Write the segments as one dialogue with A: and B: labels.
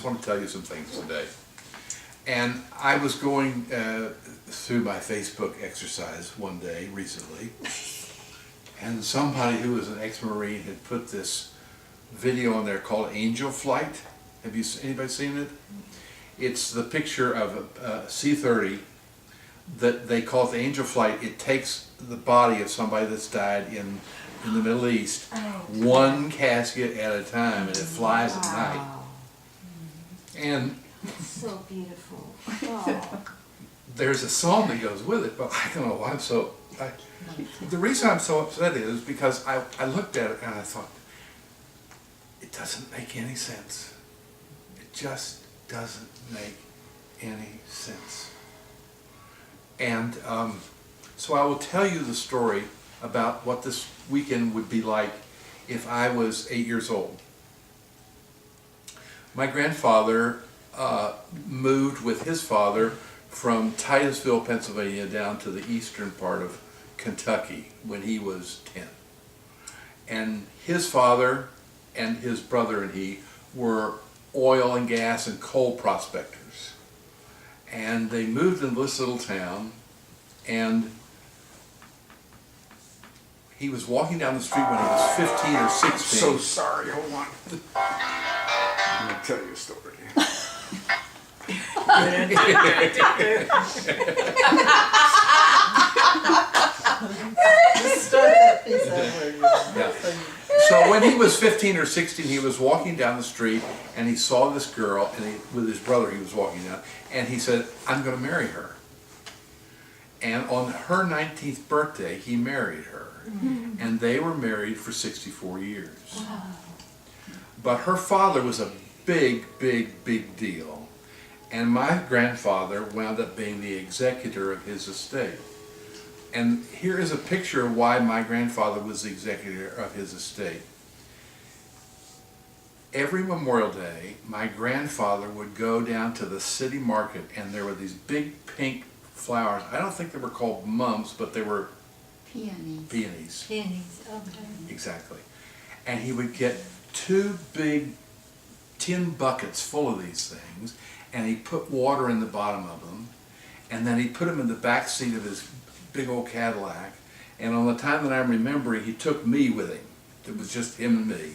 A: just want to tell you some things today. And I was going through my Facebook exercise one day recently, and somebody who was an ex-Marine had put this video on there called Angel Flight. Have you anybody seen it? It's the picture of a C-30 that they call it the Angel Flight. It takes the body of somebody that's died in the Middle East, one casket at a time, and it flies at night. And
B: so beautiful. Oh.
A: There's a song that goes with it, but I don't know why I'm so... the reason I'm so upset is because I looked at it and I thought, it doesn't make any sense. It just doesn't make any sense. And so I will tell you the story about what this weekend would be like if I was 8 years old. My grandfather moved with his father from Titusville, Pennsylvania down to the eastern part of Kentucky when he was 10. And his father and his brother and he were oil and gas and coal prospectors. And they moved into this little town, and he was walking down the street when he was 15 or 16.
C: I'm so sorry, hold on. I'm going to tell you a story.
A: Yeah. So when he was 15 or 16, he was walking down the street and he saw this girl, and with his brother he was walking down, and he said, I'm going to marry her. And on her 19th birthday, he married her. Mm-hmm. And they were married for 64 years. Wow. But her father was a big, big, big deal. And my grandfather wound up being the executor of his estate. And here is a picture of why my grandfather was the executor of his estate. Every Memorial Day, my grandfather would go down to the city market, and there were these big pink flowers. I don't think they were called mums, but they were
D: peonies.
A: Peonies.
B: Peonies, okay.
A: Exactly. And he would get 2 big tin buckets full of these things, and he put water in the bottom of them, and then he put them in the back seat of his big old Cadillac, and on the time that I'm remembering, he took me with him. It was just him and me.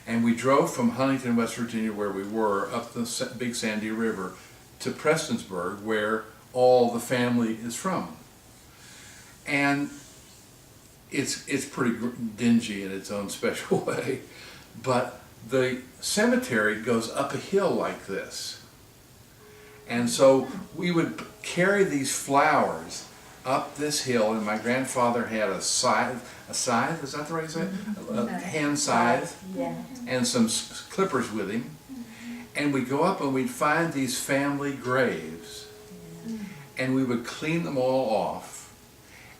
A: And we drove from Huntington, West Virginia, where we were, up the Big Sandy River to Prestonsburg, where all the family is from. And it's pretty dingy in its own special way, but the cemetery goes up a hill like this. And so we would carry these flowers up this hill, and my grandfather had a scythe, is that the right way to say it? A hand scythe,
B: Yeah.
A: and some clippers with him. And we'd go up and we'd find these family graves, and we would clean them all off,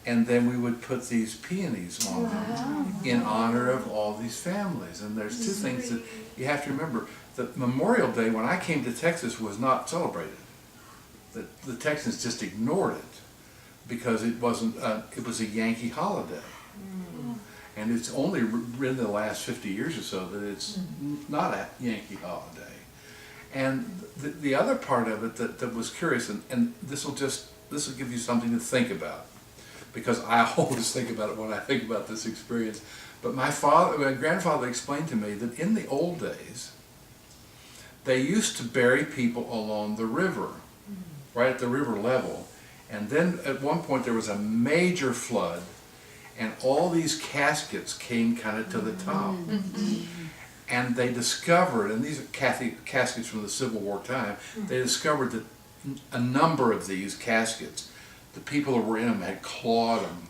A: and then we would put these peonies on them in honor of all these families. And there's 2 things that you have to remember. That Memorial Day, when I came to Texas, was not celebrated. The Texans just ignored it because it wasn't. It was a Yankee holiday, and it's only in the last 50 years or so that it's not a Yankee holiday. And the other part of it that was curious, and this will give you something to think about, because I always think about it when I think about this experience. But my grandfather explained to me that in the old days, they used to bury people along the river, right at the river level. And then at one point there was a major flood, and all these caskets came kind of to the top. And they discovered, and these are caskets from the Civil War time, they discovered that a number of these caskets, the people who were in them had clawed them,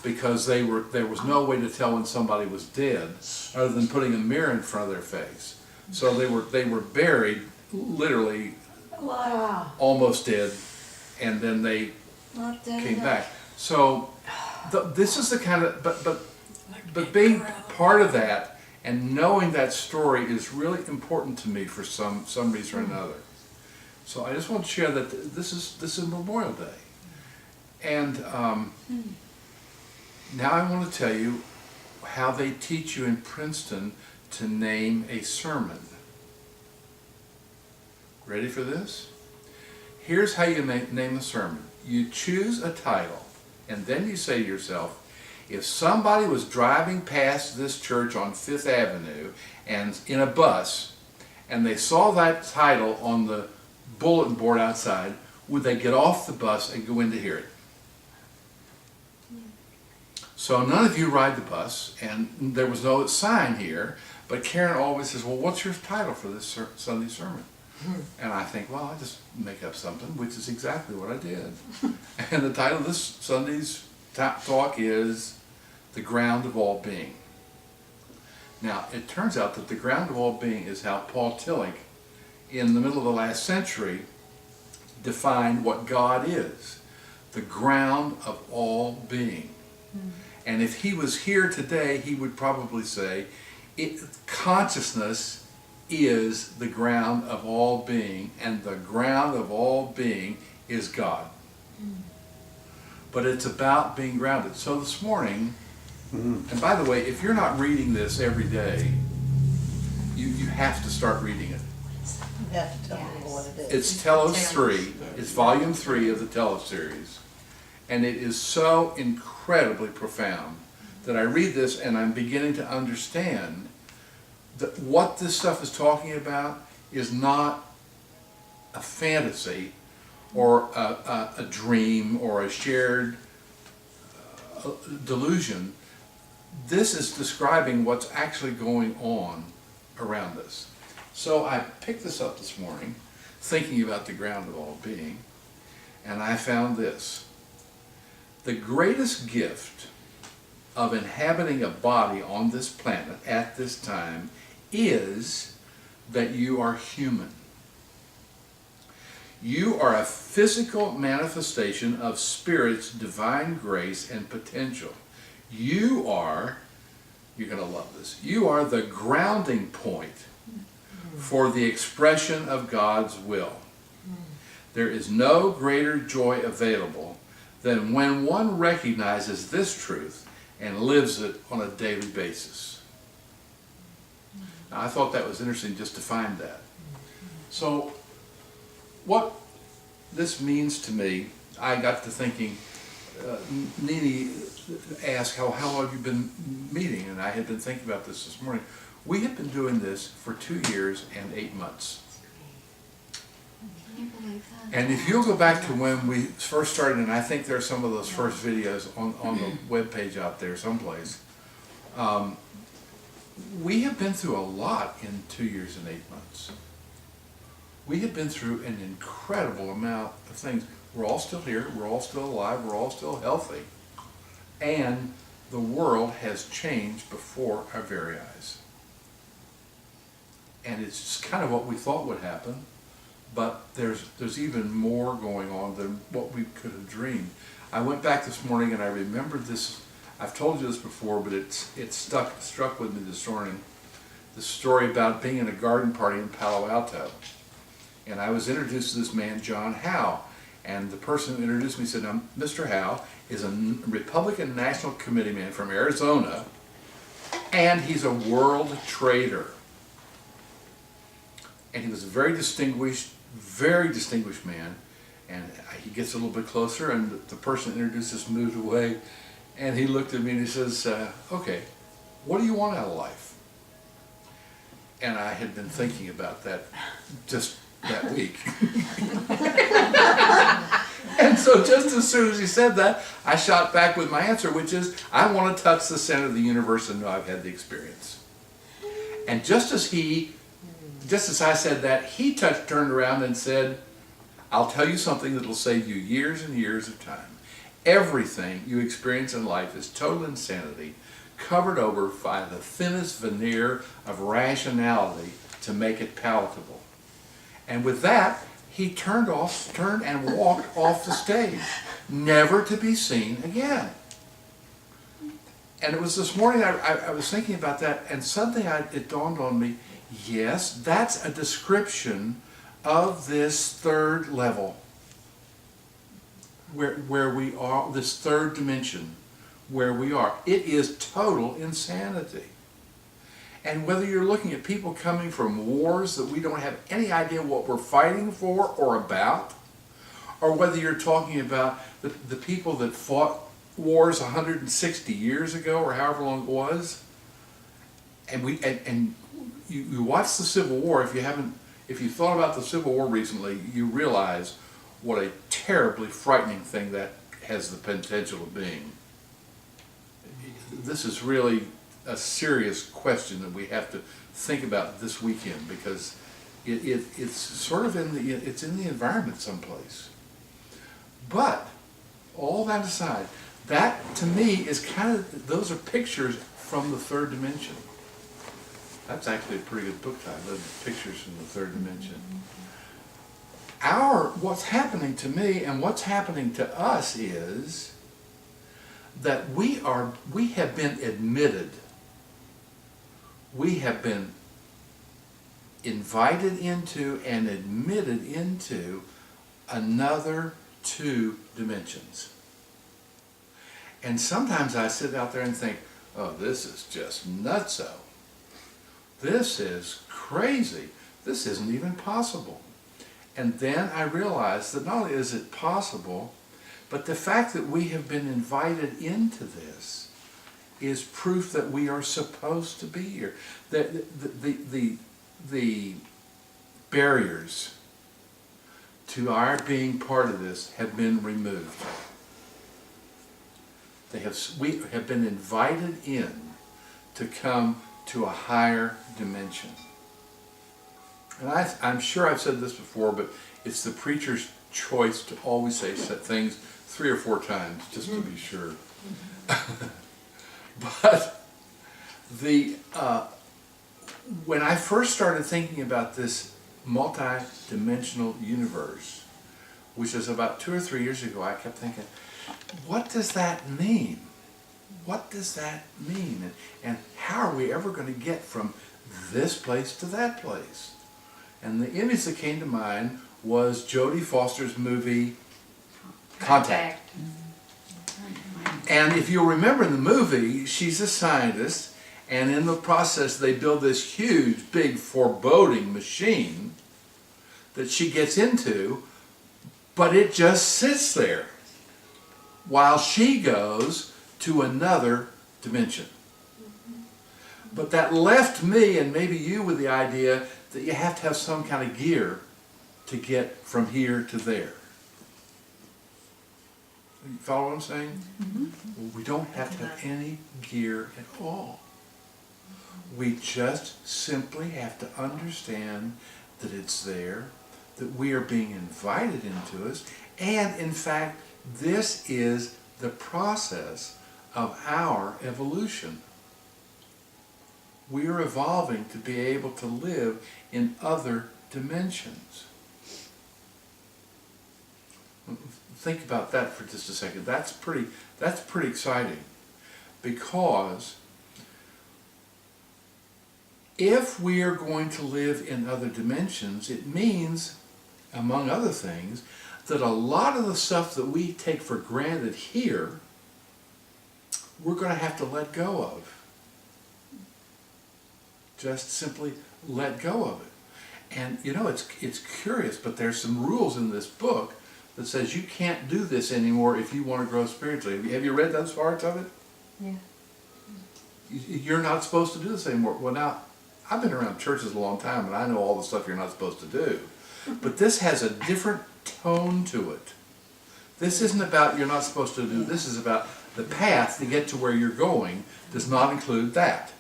A: because there was no way to tell when somebody was dead other than putting a mirror in front of their face. So they were buried literally almost dead, and then they came back. So this is the kind of, but being part of that and knowing that story is really important to me for some reason or another. So I just want to share that this is Memorial Day, and now I want to tell you how they teach you in Princeton to name a sermon. Ready for this? Here's how you name the sermon. You choose a title, and then you say to yourself, if somebody was driving past this church on Fifth Avenue and in a bus, and they saw that title on the bulletin board outside, would they get off the bus and go in to hear it? So none of you ride the bus, and there was no sign here, but Karen always says, well, what's your title for this Sunday sermon? And I think, well, I just make up something, which is exactly what I did. And the title of this Sunday's talk is The Ground of All Being. Now, it turns out that the ground of all being is how Paul Tillich, in the middle of the last century, defined what God is. The ground of all being. And if he was here today, he would probably say, consciousness is the ground of all being, and the ground of all being is God. But it's about being grounded. So this morning, and by the way, if you're not reading this every day, you have to start reading it.
D: You have to tell people what it is.
A: It's Telos 3. It's volume 3 of the Telos series. And it is so incredibly profound that I read this and I'm beginning to understand that what this stuff is talking about is not a fantasy or a dream or a shared delusion. This is describing what's actually going on around us. So I picked this up this morning, thinking about the ground of all being, and I found this. The greatest gift of inhabiting a body on this planet at this time is that you are human. You are a physical manifestation of Spirit's divine grace and potential. You are, you're going to love this, you are the grounding point for the expression of God's will. There is no greater joy available than when one recognizes this truth and lives it on a daily basis. Now, I thought that was interesting just to find that. So, what this means to me, I got to thinking, Nini asked, how have you been meeting? And I had been thinking about this morning. We have been doing this for 2 years and 8 months.
B: Can you believe that?
A: And if you'll go back to when we first started, and I think there are some of those first videos on the webpage out there someplace, we have been through a lot in 2 years and 8 months. We have been through an incredible amount of things. We're all still here, we're all still alive, we're all still healthy. And the world has changed before our very eyes. And it's just kind of what we thought would happen, but there's even more going on than what we could have dreamed. I went back this morning and I remembered this. I've told you this before, but it struck with me this morning. The story about being in a garden party in Palo Alto. And I was introduced to this man, John Howe. And the person who introduced me said, now, Mr. Howe is a Republican National Committee man from Arizona, and he's a world trader. And he was a very distinguished man. And he gets a little bit closer, and the person introduced us moved away. And he looked at me and he says, okay, what do you want out of life? And I had been thinking about that just that week. And so just as soon as he said that, I shot back with my answer, which is, I want to touch the center of the universe and know I've had the experience. And just as I said that, he turned around and said, I'll tell you something that will save you years and years of time. Everything you experience in life is total insanity, covered over by the thinnest veneer of rationality to make it palatable. And with that, he turned and walked off the stage, never to be seen again. And it was this morning I was thinking about that, and suddenly it dawned on me, yes, that's a description of this third level, where we are, this third dimension, where we are. It is total insanity. And whether you're looking at people coming from wars that we don't have any idea what we're fighting for or about, or whether you're talking about the people that fought wars 160 years ago or however long it was, and you watch the Civil War. If you thought about the Civil War recently, you realize what a terribly frightening thing that has the potential of being. This is really a serious question that we have to think about this weekend, because it's sort of in the environment someplace. But all that aside, that to me is those are pictures from the third dimension. That's actually a pretty good book title, Pictures from the Third Dimension. What's happening to me and what's happening to us is that we have been admitted. We have been invited into and admitted into another 2 dimensions. And sometimes I sit out there and think, oh, this is just nutso. This is crazy. This isn't even possible. And then I realize that not only is it possible, but the fact that we have been invited into this is proof that we are supposed to be here. The barriers to our being part of this have been removed. We have been invited in to come to a higher dimension. And I'm sure I've said this before, but it's the preacher's choice to always say things 3 or 4 times, just to be sure. But when I first started thinking about this multi-dimensional universe, which is about 2 or 3 years ago, I kept thinking, what does that mean? What does that mean? And how are we ever going to get from this place to that place? And the image that came to mind was Jodie Foster's movie Contact. And if you'll remember in the movie, she's a scientist, and in the process they build this huge, big, foreboding machine that she gets into, but it just sits there while she goes to another dimension. But that left me, and maybe you, with the idea that you have to have some kind of gear to get from here to there. You follow what I'm saying? Mm-hmm. Well, we don't have to have any gear at all. We just simply have to understand that it's there, that we are being invited into it, and in fact, this is the process of our evolution. We are evolving to be able to live in other dimensions. Think about that for just a second. That's pretty exciting, because if we are going to live in other dimensions, it means, among other things, that a lot of the stuff that we take for granted here, we're going to have to let go of. Just simply let go of it. And you know, it's curious, but there's some rules in this book that says you can't do this anymore if you want to grow spiritually. Have you read those parts of it?
B: Yeah.
A: You're not supposed to do this anymore. Well, now, I've been around churches a long time, and I know all the stuff you're not supposed to do. But this has a different tone to it. This isn't about you're not supposed to do. This is about the path to get to where you're going does not include that.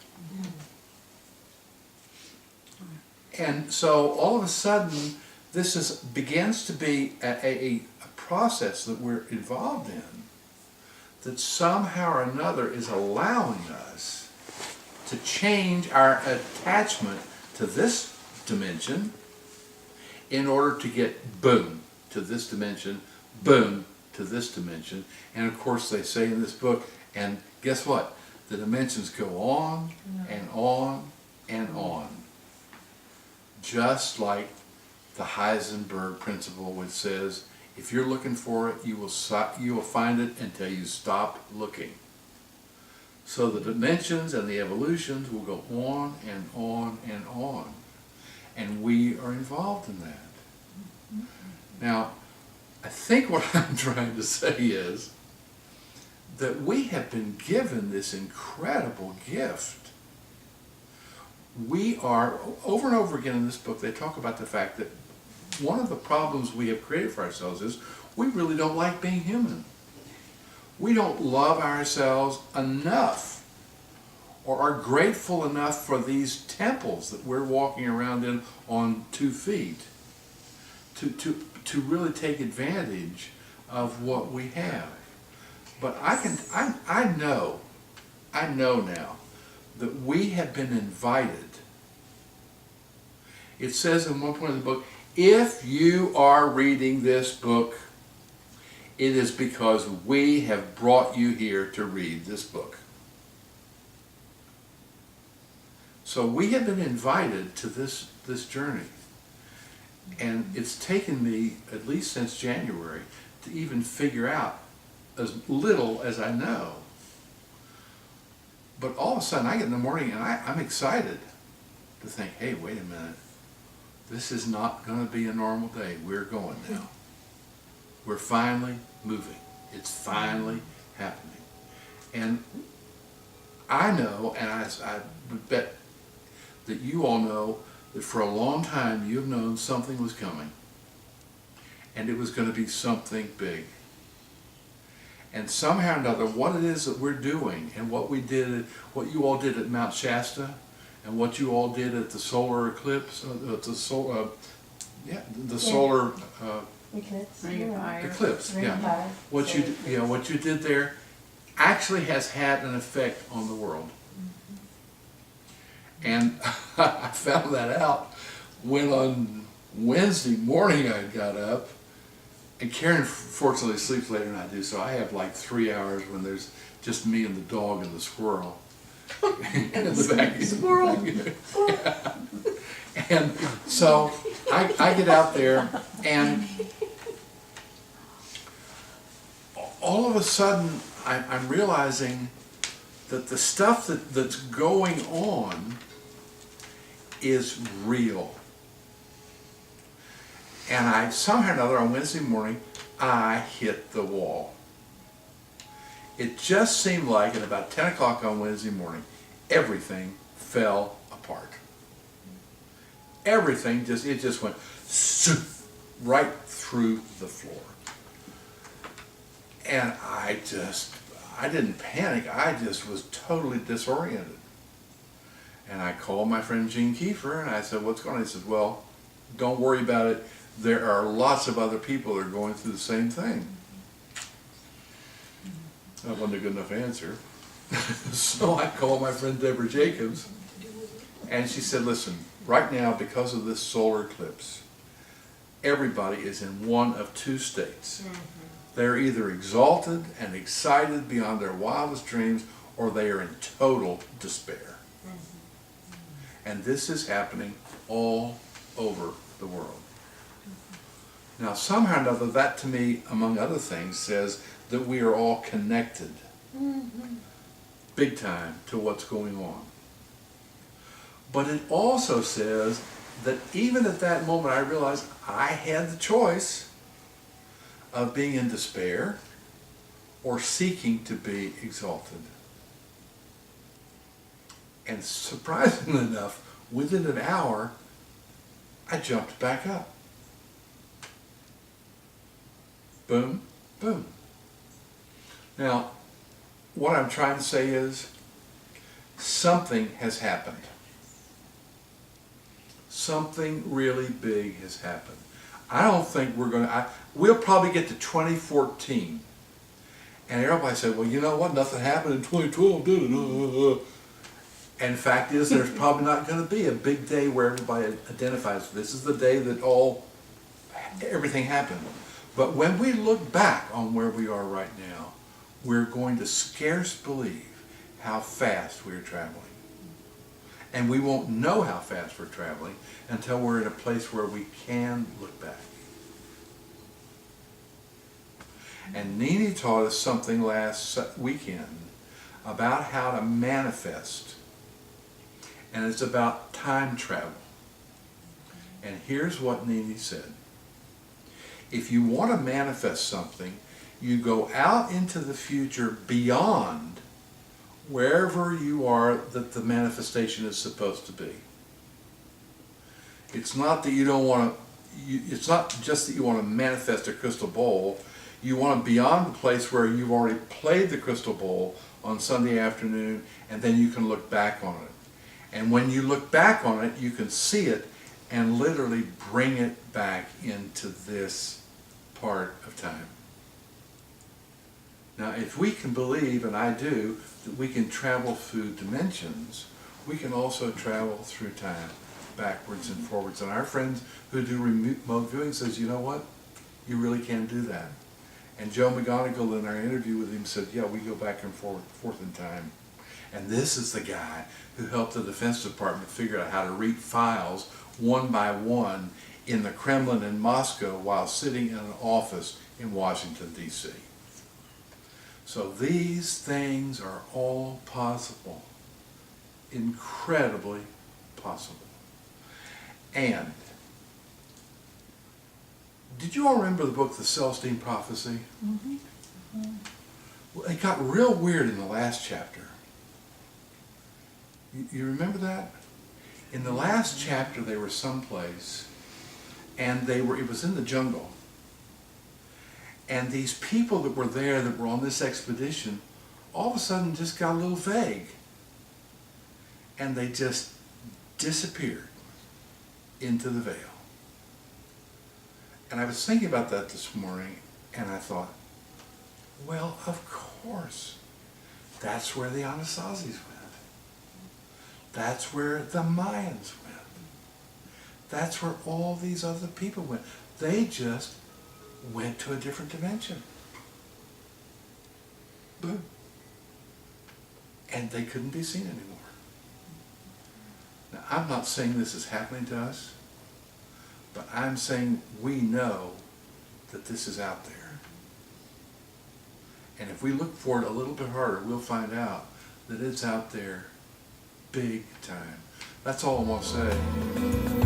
A: And so all of a sudden, this begins to be a process that we're involved in, that somehow or another is allowing us to change our attachment to this dimension in order to get boom to this dimension, boom to this dimension. And of course they say in this book, and guess what? The dimensions go on and on and on. Just like the Heisenberg principle, which says, if you're looking for it, you will find it until you stop looking. So the dimensions and the evolutions will go on and on and on. And we are involved in that. Now, I think what I'm trying to say is that we have been given this incredible gift. We are, over and over again in this book, they talk about the fact that one of the problems we have created for ourselves is we really don't like being human. We don't love ourselves enough or are grateful enough for these temples that we're walking around in on 2 feet to really take advantage of what we have. But I know now that we have been invited. It says in one point of the book, if you are reading this book, it is because we have brought you here to read this book. So we have been invited to this journey. And it's taken me, at least since January, to even figure out as little as I know. But all of a sudden I get in the morning and I'm excited to think, hey, wait a minute. This is not going to be a normal day. We're going now. We're finally moving. It's finally happening. And I know, and I would bet that you all know, that for a long time you've known something was coming. And it was going to be something big. And somehow or another, what it is that we're doing and what we did, what you all did at Mount Shasta, and what you all did at the solar eclipse, the solar
D: Eclipse.
C: Ring of fire.
A: eclipse,
D: Ring of
A: yeah.
D: fire.
A: What you did there actually has had an effect on the world. And I found that out when on Wednesday morning I got up, and Karen fortunately sleeps later than I do, so I have like 3 hours when there's just me and the dog and the squirrel. In the back.
D: Squirrel.
A: Yeah. And so I get out there, and all of a sudden I'm realizing that the stuff that's going on is real. And I somehow or another on Wednesday morning, I hit the wall. It just seemed like at about 10 o'clock on Wednesday morning, everything fell apart. Everything it just went right through the floor. And I didn't panic, I just was totally disoriented. And I called my friend Gene Kiefer and I said, what's going on? He said, well, don't worry about it. There are lots of other people that are going through the same thing. That wasn't a good enough answer. So I called my friend Deborah Jacobs, and she said, listen, right now, because of this solar eclipse, everybody is in one of 2 states. They're either exalted and excited beyond their wildest dreams, or they are in total despair. And this is happening all over the world. Now, somehow or another, that to me, among other things, says that we are all connected, big time, to what's going on. But it also says that even at that moment, I realized I had the choice of being in despair or seeking to be exalted. And surprisingly enough, within an hour, I jumped back up. Boom, boom. Now, what I'm trying to say is, something has happened. Something really big has happened. I don't think we're going to, we'll probably get to 2014. And everybody said, well, you know what, nothing happened in 2012, did it? And the fact is, there's probably not going to be a big day where everybody identifies this is the day that everything happened. But when we look back on where we are right now, we're going to scarce believe how fast we're traveling. And we won't know how fast we're traveling until we're in a place where we can look back. And Nini taught us something last weekend about how to manifest. And it's about time travel. And here's what Nini said. If you want to manifest something, you go out into the future beyond wherever you are that the manifestation is supposed to be. It's not that you don't want to, it's not just that you want to manifest a crystal bowl. You want to beyond the place where you've already played the crystal bowl on Sunday afternoon, and then you can look back on it. And when you look back on it, you can see it and literally bring it back into this part of time. Now, if we can believe, and I do, that we can travel through dimensions, we can also travel through time, backwards and forwards. And our friends who do remote viewing says, you know what? You really can do that. And Joe McGonigal in our interview with him said, yeah, we go back and forth in time. And this is the guy who helped the Defense Department figure out how to read files one by one in the Kremlin in Moscow while sitting in an office in Washington, D.C. So these things are all possible, incredibly possible. And did you all remember the book, The Celestine Prophecy?
D: Mm-hmm.
A: Well, it got real weird in the last chapter. You remember that? In the last chapter, they were someplace, and it was in the jungle. And these people that were there, that were on this expedition, all of a sudden just got a little vague. And they just disappeared into the veil. And I was thinking about that this morning, and I thought, well, of course, that's where the Anasazis went. That's where the Mayans went. That's where all these other people went. They just went to a different dimension. Boom. And they couldn't be seen anymore. Now, I'm not saying this is happening to us, but I'm saying we know that this is out there. And if we look for it a little bit harder, we'll find out that it's out there big time. That's all I want to say.